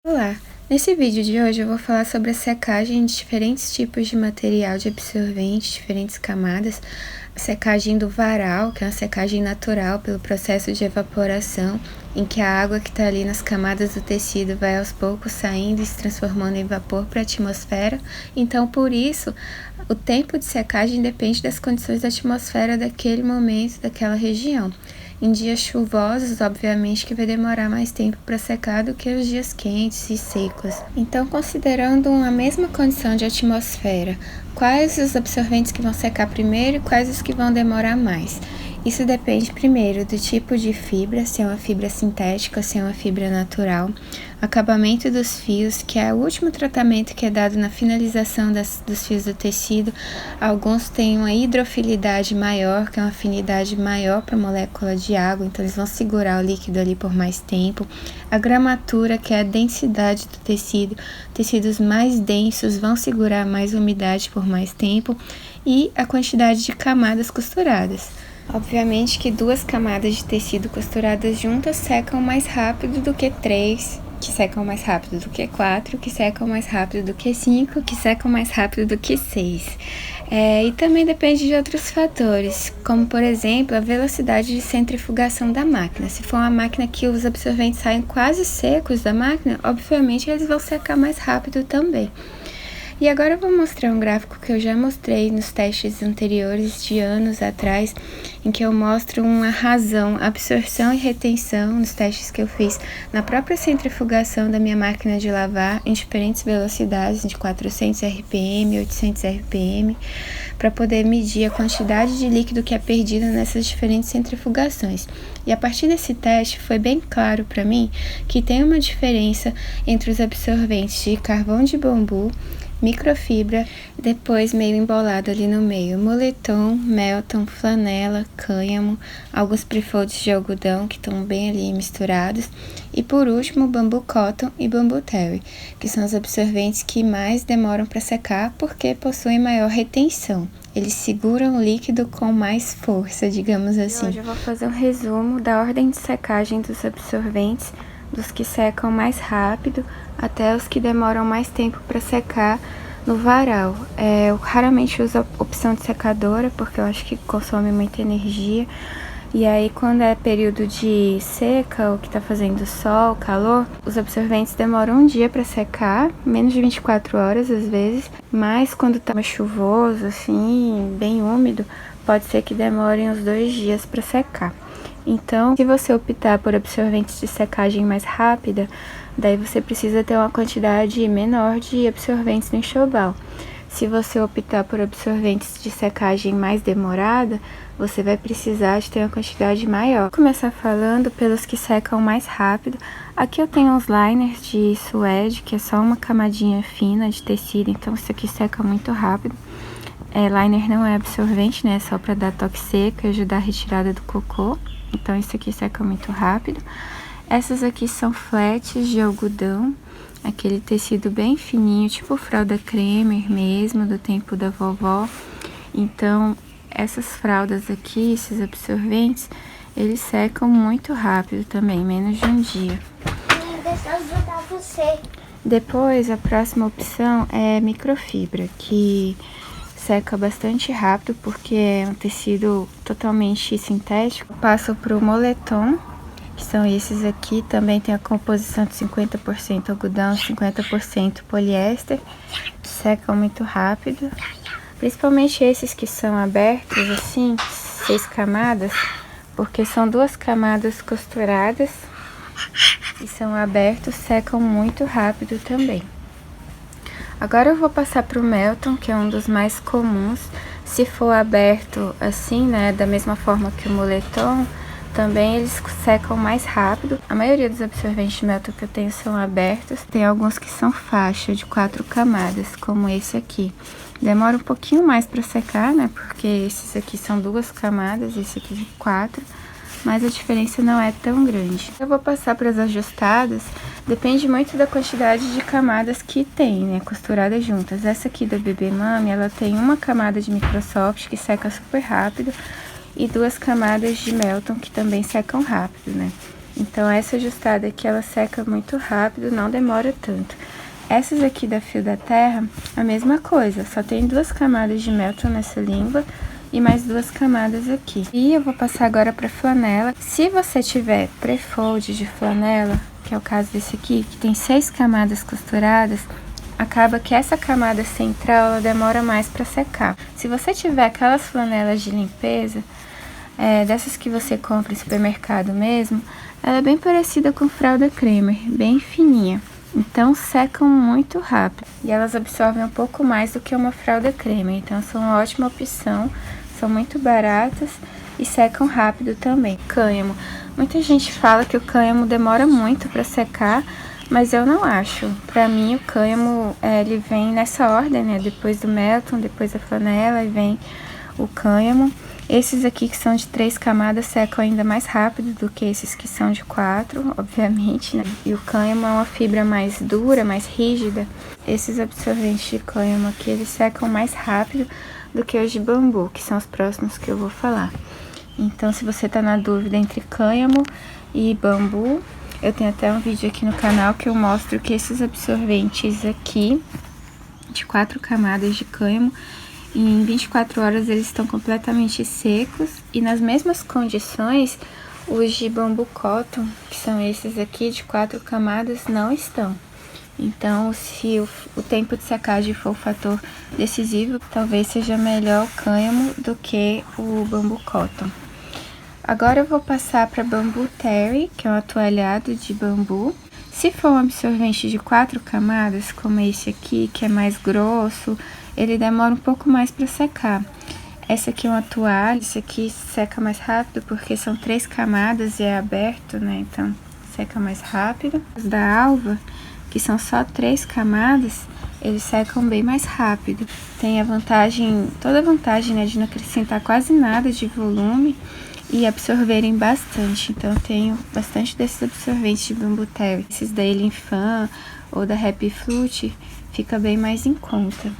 Olá! Nesse vídeo de hoje eu vou falar sobre a secagem de diferentes tipos de material de absorvente, diferentes camadas. A secagem do varal, que é uma secagem natural pelo processo de evaporação, em que a água que está ali nas camadas do tecido vai aos poucos saindo e se transformando em vapor para a atmosfera. Então, por isso, o tempo de secagem depende das condições da atmosfera daquele momento, daquela região. Em dias chuvosos, obviamente que vai demorar mais tempo para secar do que os dias quentes e secos. Então, considerando a mesma condição de atmosfera, quais os absorventes que vão secar primeiro e quais os que vão demorar mais? Isso depende primeiro do tipo de fibra, se é uma fibra sintética, se é uma fibra natural, acabamento dos fios, que é o último tratamento que é dado na finalização dos fios do tecido. Alguns têm uma hidrofilidade maior, que é uma afinidade maior para a molécula de água, então eles vão segurar o líquido ali por mais tempo. A gramatura, que é a densidade do tecido, tecidos mais densos vão segurar mais umidade por mais tempo, e a quantidade de camadas costuradas. Obviamente que 2 camadas de tecido costuradas juntas secam mais rápido do que 3, que secam mais rápido do que 4, que secam mais rápido do que 5, que secam mais rápido do que 6. E também depende de outros fatores, como por exemplo a velocidade de centrifugação da máquina. Se for uma máquina que os absorventes saem quase secos da máquina, obviamente eles vão secar mais rápido também. E agora eu vou mostrar um gráfico que eu já mostrei nos testes anteriores de anos atrás, em que eu mostro uma razão, absorção e retenção nos testes que eu fiz na própria centrifugação da minha máquina de lavar em diferentes velocidades, de 400 RPM, 800 RPM, para poder medir a quantidade de líquido que é perdida nessas diferentes centrifugações. E a partir desse teste foi bem claro para mim que tem uma diferença entre os absorventes de carvão de bambu, microfibra, depois meio embolado ali no meio, moletom, melton, flanela, cânhamo, alguns prefolds de algodão que estão bem ali misturados, e por último bambu cotton e bambu terry, que são os absorventes que mais demoram para secar porque possuem maior retenção. Eles seguram o líquido com mais força, digamos assim. Hoje eu vou fazer um resumo da ordem de secagem dos absorventes, dos que secam mais rápido até os que demoram mais tempo para secar no varal. Eu raramente uso a opção de secadora, porque eu acho que consome muita energia. E aí, quando é período de seca, ou que tá fazendo sol, calor, os absorventes demoram um dia para secar, menos de 24 horas às vezes. Mas quando tá mais chuvoso, assim, bem úmido, pode ser que demorem uns 2 dias para secar. Então, se você optar por absorventes de secagem mais rápida, daí você precisa ter uma quantidade menor de absorventes no enxoval. Se você optar por absorventes de secagem mais demorada, você vai precisar de ter uma quantidade maior. Vou começar falando pelos que secam mais rápido. Aqui eu tenho uns liners de suede, que é só uma camadinha fina de tecido, então isso aqui seca muito rápido. Liner não é absorvente, né? É só para dar toque seco e ajudar a retirada do cocô. Então, isso aqui seca muito rápido. Essas aqui são flats de algodão, aquele tecido bem fininho, tipo fralda cremer mesmo, do tempo da vovó. Então, essas fraldas aqui, esses absorventes, eles secam muito rápido também, menos de um dia. Deixa eu ajudar você. Depois, a próxima opção é microfibra, que seca bastante rápido porque é um tecido totalmente sintético. Passo pro moletom, que são esses aqui, também tem a composição de 50% algodão, 50% poliéster, que secam muito rápido. Principalmente esses que são abertos assim, 6 camadas, porque são 2 camadas costuradas e são abertos, secam muito rápido também. Agora eu vou passar pro melton, que é um dos mais comuns. Se for aberto assim, né, da mesma forma que o moletom, também eles secam mais rápido. A maioria dos absorventes de melton que eu tenho são abertos. Tem alguns que são faixa de 4 camadas, como esse aqui. Demora um pouquinho mais para secar, né, porque esses aqui são 2 camadas, esse aqui de 4. Mas a diferença não é tão grande. Eu vou passar para as ajustadas, depende muito da quantidade de camadas que tem, né, costuradas juntas. Essa aqui da Bebê Mami, ela tem 1 camada de microsoft que seca super rápido e 2 camadas de melton que também secam rápido, né. Então essa ajustada aqui, ela seca muito rápido, não demora tanto. Essas aqui da Fio da Terra, a mesma coisa, só tem 2 camadas de Melton nessa língua e mais 2 camadas aqui. E eu vou passar agora pra flanela. Se você tiver pré-fold de flanela, que é o caso desse aqui, que tem 6 camadas costuradas, acaba que essa camada central, ela demora mais pra secar. Se você tiver aquelas flanelas de limpeza, dessas que você compra em supermercado mesmo, ela é bem parecida com fralda cremer, bem fininha. Então secam muito rápido e elas absorvem um pouco mais do que uma fralda cremer. Então são uma ótima opção, são muito baratas e secam rápido também. Cânhamo. Muita gente fala que o cânhamo demora muito para secar, mas eu não acho. Para mim o cânhamo ele vem nessa ordem, né? Depois do Melton, depois a flanela e vem o cânhamo. Esses aqui que são de 3 camadas secam ainda mais rápido do que esses que são de 4, obviamente, né? E o cânhamo é uma fibra mais dura, mais rígida. Esses absorventes de cânhamo aqui, eles secam mais rápido do que os de bambu, que são os próximos que eu vou falar. Então, se você tá na dúvida entre cânhamo e bambu, eu tenho até um vídeo aqui no canal que eu mostro que esses absorventes aqui, de 4 camadas de cânhamo, em 24 horas eles estão completamente secos e nas mesmas condições os de bambu cotton, que são esses aqui de 4 camadas, não estão. Então, se o tempo de secagem for o fator decisivo, talvez seja melhor o cânhamo do que o bambu cotton. Agora eu vou passar para bambu terry, que é um atoalhado de bambu. Se for um absorvente de 4 camadas, como esse aqui, que é mais grosso, ele demora um pouco mais para secar. Essa aqui é uma toalha, esse aqui seca mais rápido porque são 3 camadas e é aberto, né? Então seca mais rápido. Os da Alva, que são só 3 camadas, eles secam bem mais rápido. Tem a vantagem, toda a vantagem, né, de não acrescentar quase nada de volume e absorverem bastante. Então eu tenho bastante desses absorventes de bambu terry. Esses da Elinfan ou da Happy Flute fica bem mais em conta.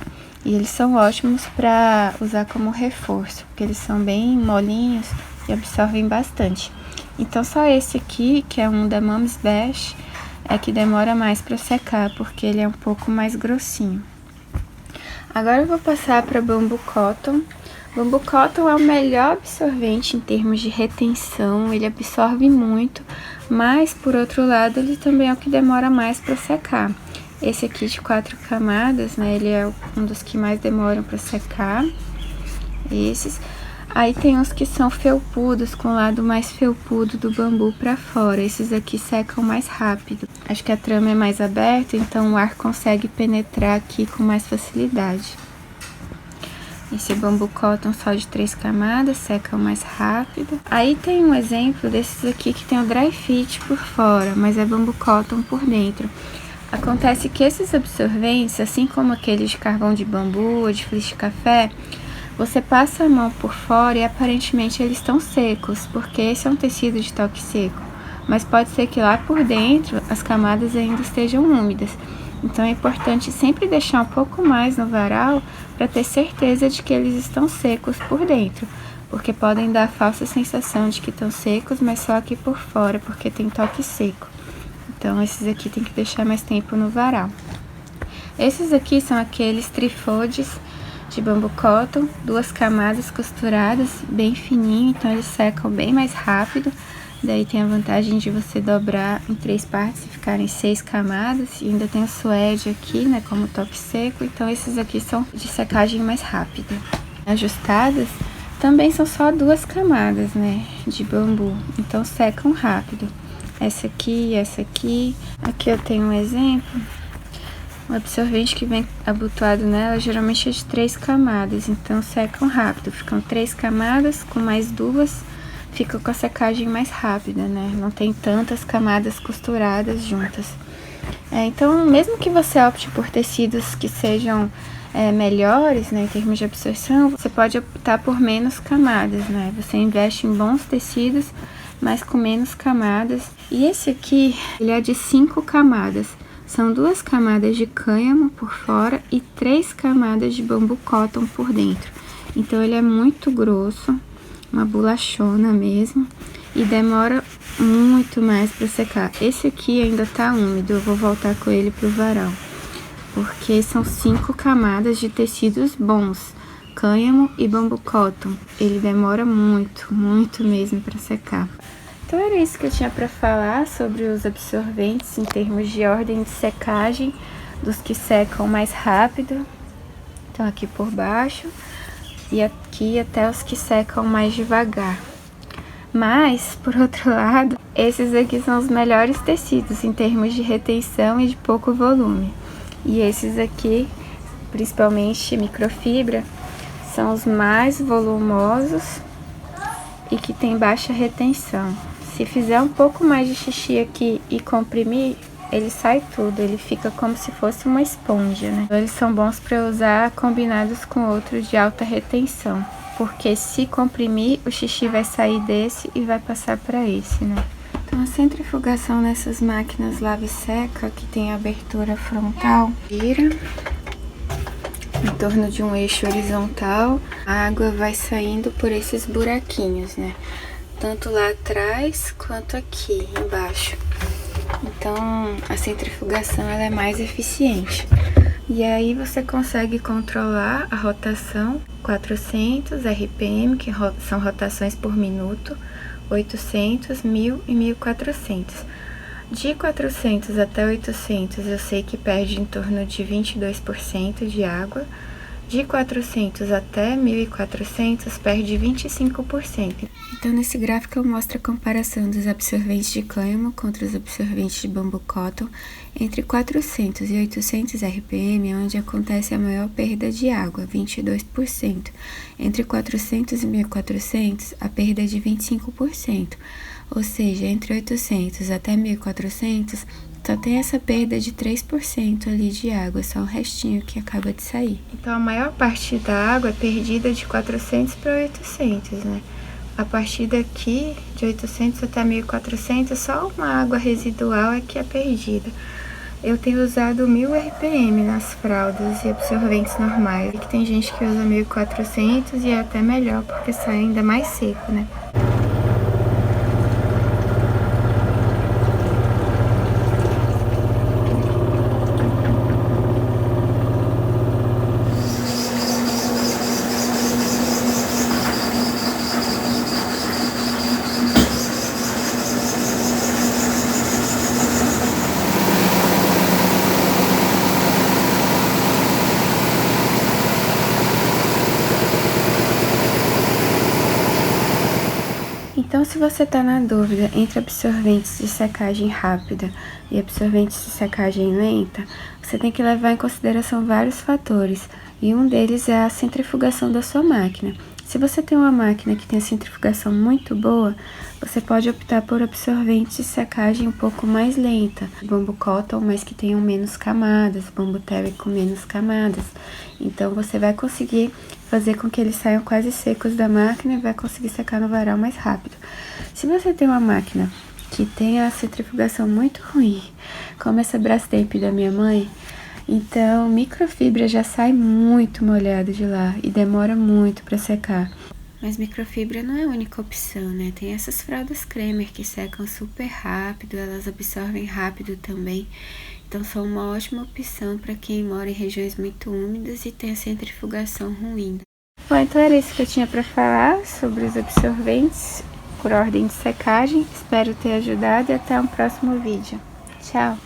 E eles são ótimos para usar como reforço, porque eles são bem molinhos e absorvem bastante. Então só esse aqui, que é um da Mom's Best, é que demora mais para secar, porque ele é um pouco mais grossinho. Agora eu vou passar para bambu cotton. Bambu cotton é o melhor absorvente em termos de retenção, ele absorve muito, mas por outro lado ele também é o que demora mais para secar. Esse aqui de 4 camadas, né, ele é um dos que mais demoram para secar, esses. Aí tem uns que são felpudos, com o lado mais felpudo do bambu para fora, esses aqui secam mais rápido. Acho que a trama é mais aberta, então o ar consegue penetrar aqui com mais facilidade. Esse bambu cotton só de 3 camadas, seca mais rápido. Aí tem um exemplo desses aqui que tem o dry fit por fora, mas é bambu cotton por dentro. Acontece que esses absorventes, assim como aqueles de carvão de bambu ou de fleece de café, você passa a mão por fora e aparentemente eles estão secos, porque esse é um tecido de toque seco. Mas pode ser que lá por dentro as camadas ainda estejam úmidas. Então é importante sempre deixar um pouco mais no varal para ter certeza de que eles estão secos por dentro, porque podem dar a falsa sensação de que estão secos, mas só aqui por fora, porque tem toque seco. Então esses aqui tem que deixar mais tempo no varal. Esses aqui são aqueles trifolds de bambu cotton, 2 camadas costuradas, bem fininho, então eles secam bem mais rápido. Daí tem a vantagem de você dobrar em 3 partes e ficarem 6 camadas. E ainda tem o suede aqui, né, como toque seco. Então esses aqui são de secagem mais rápida. Ajustadas também são só 2 camadas, né, de bambu. Então secam rápido. Essa aqui e essa aqui. Aqui eu tenho um exemplo. O absorvente que vem abotoado nela geralmente é de 3 camadas. Então secam rápido. Ficam 3 camadas com mais 2. Fica com a secagem mais rápida, né? Não tem tantas camadas costuradas juntas. Então, mesmo que você opte por tecidos que sejam melhores, né, em termos de absorção, você pode optar por menos camadas, né? Você investe em bons tecidos, mas com menos camadas. E esse aqui, ele é de 5 camadas. São 2 camadas de cânhamo por fora e 3 camadas de bambu cotton por dentro. Então, ele é muito grosso. Uma bolachona mesmo, e demora muito mais para secar. Esse aqui ainda tá úmido, eu vou voltar com ele pro varal, porque são 5 camadas de tecidos bons, cânhamo e bambu cotton. Ele demora muito, muito mesmo para secar. Então era isso que eu tinha para falar sobre os absorventes em termos de ordem de secagem, dos que secam mais rápido. Então aqui por baixo e aqui até os que secam mais devagar. Mas, por outro lado, esses aqui são os melhores tecidos em termos de retenção e de pouco volume. E esses aqui, principalmente microfibra, são os mais volumosos e que tem baixa retenção. Se fizer um pouco mais de xixi aqui e comprimir, ele sai tudo, ele fica como se fosse uma esponja, né? Eles são bons para usar combinados com outros de alta retenção, porque se comprimir, o xixi vai sair desse e vai passar para esse, né? Então a centrifugação nessas máquinas lava e seca, que tem abertura frontal, gira em torno de um eixo horizontal, a água vai saindo por esses buraquinhos, né? Tanto lá atrás quanto aqui embaixo. Então a centrifugação ela é mais eficiente. E aí você consegue controlar a rotação, 400 RPM, que são rotações por minuto, 800, 1000 e 1400. De 400 até 800 eu sei que perde em torno de 22% de água. De 400 até 1400 perde 25%. Então nesse gráfico eu mostro a comparação dos absorventes de cânhamo contra os absorventes de bambu cotton entre 400 e 800 RPM, onde acontece a maior perda de água, 22%. Entre 400 e 1400, a perda é de 25%. Ou seja, entre 800 até 1400, só tem essa perda de 3% ali de água, só o restinho que acaba de sair. Então a maior parte da água é perdida de 400 para 800, né? A partir daqui, de 800 até 1400, só uma água residual é que é perdida. Eu tenho usado 1000 RPM nas fraldas e absorventes normais. E que tem gente que usa 1400 e é até melhor, porque sai ainda mais seco, né? Então, se você está na dúvida entre absorventes de secagem rápida e absorventes de secagem lenta, você tem que levar em consideração vários fatores, e um deles é a centrifugação da sua máquina. Se você tem uma máquina que tem a centrifugação muito boa, você pode optar por absorventes de secagem um pouco mais lenta, bambu cotton, mas que tenham menos camadas, bambu terry com menos camadas. Então você vai conseguir fazer com que eles saiam quase secos da máquina e vai conseguir secar no varal mais rápido. Se você tem uma máquina que tem a centrifugação muito ruim, como essa Brastemp da minha mãe, então microfibra já sai muito molhado de lá e demora muito para secar. Mas microfibra não é a única opção, né? Tem essas fraldas Cremer que secam super rápido, elas absorvem rápido também. Então são uma ótima opção para quem mora em regiões muito úmidas e tem a centrifugação ruim. Bom, então era isso que eu tinha para falar sobre os absorventes por ordem de secagem. Espero ter ajudado e até um próximo vídeo. Tchau!